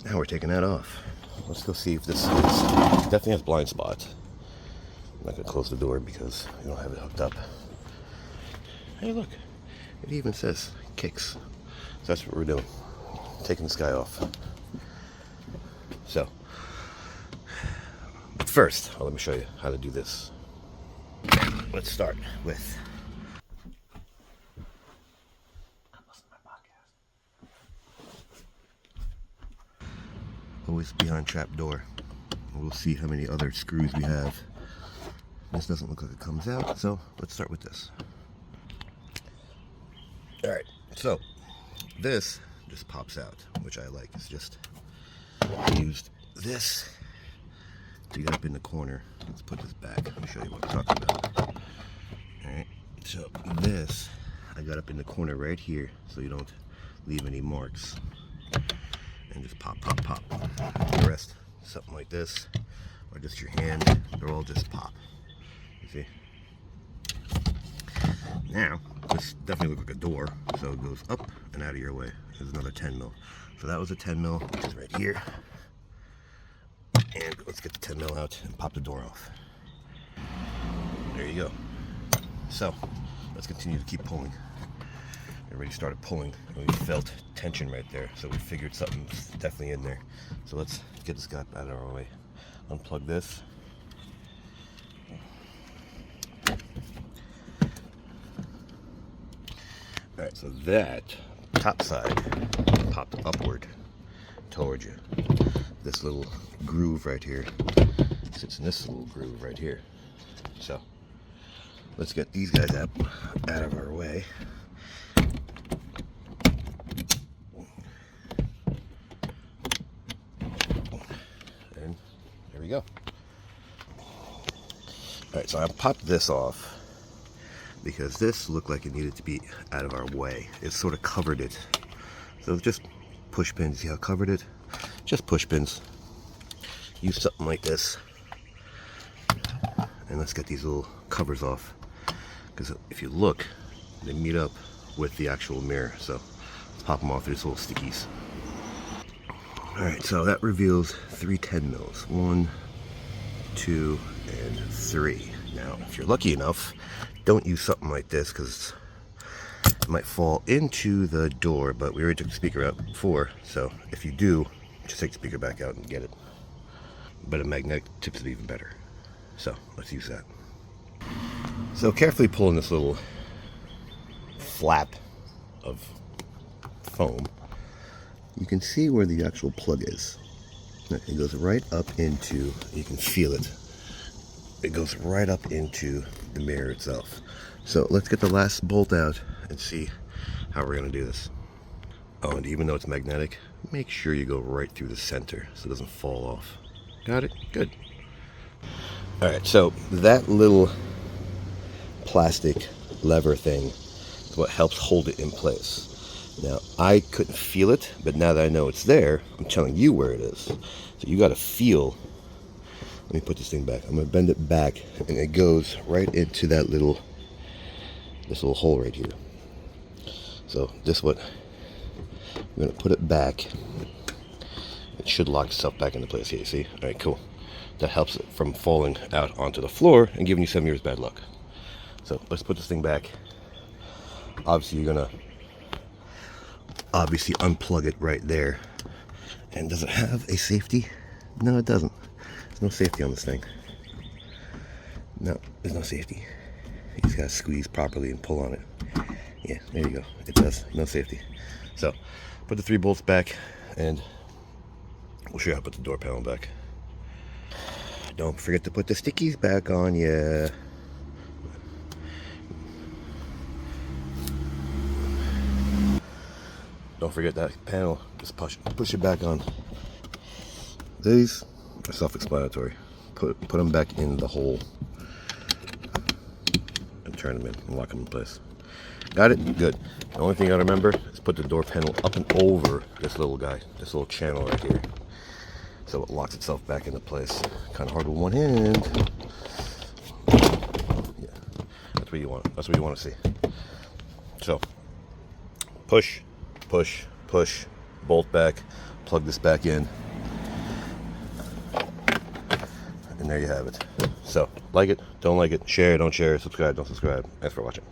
Now we're taking that off. Let's go see if this is, definitely has blind spots. I'm not gonna close the door because we don't have it hooked up. Hey look, it even says Kicks. So that's what we're doing, taking this guy off. So, but first, let me show you how to do this. Let's start with always behind trap door. We'll see how many other screws we have. This doesn't look like it comes out, so let's start with this. Alright, so this just pops out, which I like. It's just used this to get up in the corner. Let's put this back. Let me show you what I'm talking about. Alright, so this I got up in the corner right here so you don't leave any marks. And just pop, pop, pop. The rest, something like this, or just your hand, they're all just pop. You see? Now, this definitely looks like a door, so it goes up and out of your way. There's another 10 mil. So that was a 10 mil, which is right here. And let's get the 10 mil out and pop the door off. There you go. So, let's continue to keep pulling. Already started pulling and we felt tension right there, so we figured something's definitely in there. So let's get this guy out of our way. Unplug this. Alright, so that top side popped upward towards you. This little groove right here sits in this little groove right here. So let's get these guys out of our way. And there we go. Alright, so I popped this off because this looked like it needed to be out of our way. It sort of covered it. So just push pins. See how I covered it? Just push pins. Use something like this. And let's get these little covers off. Because if you look, they meet up with the actual mirror. So let's pop them off. There's little stickies. Alright, so that reveals 3 10 mils. 1, 2, and 3. Now, if you're lucky enough, don't use something like this because it might fall into the door, but we already took the speaker out before, so if you do, just take the speaker back out and get it. But a magnetic tip is even better. So, let's use that. So, carefully pulling this little flap of foam, you can see where the actual plug is. It goes right up into, you can feel it. It goes right up into the mirror itself. So let's get the last bolt out and see how we're going to do this. Oh, and even though it's magnetic, make sure you go right through the center so it doesn't fall off. Got it? Good. Alright, so that little plastic lever thing is what helps hold it in place. Now, I couldn't feel it, but now that I know it's there, I'm telling you where it is. So you got to feel. Let me put this thing back. I'm going to bend it back, and it goes right into that this little hole right here. So this what I'm going to put it back. It should lock itself back into place here. You see? All right, cool. That helps it from falling out onto the floor and giving you 7 years bad luck. So let's put this thing back. Obviously, you're going to unplug it right there. And does it have a safety? No, it doesn't. There's no safety on this thing. No, there's no safety. You just gotta squeeze properly and pull on it. Yeah, there you go. It does. No safety. So, put the 3 bolts back, and we'll show you how to put the door panel back. Don't forget to put the stickies back on, yeah. Don't forget that panel. Just push it back on. These are self-explanatory. Put them back in the hole and turn them in and lock them in place. Got it? Good. The only thing I gotta remember is put the door panel up and over this little guy, this little channel right here, so it locks itself back into place. Kind of hard with one hand. Yeah, that's what you want. That's what you want to see. So push, push, push, bolt back, plug this back in, and there you have it. So, like it, don't like it, share, don't share, subscribe, don't subscribe. Thanks for watching.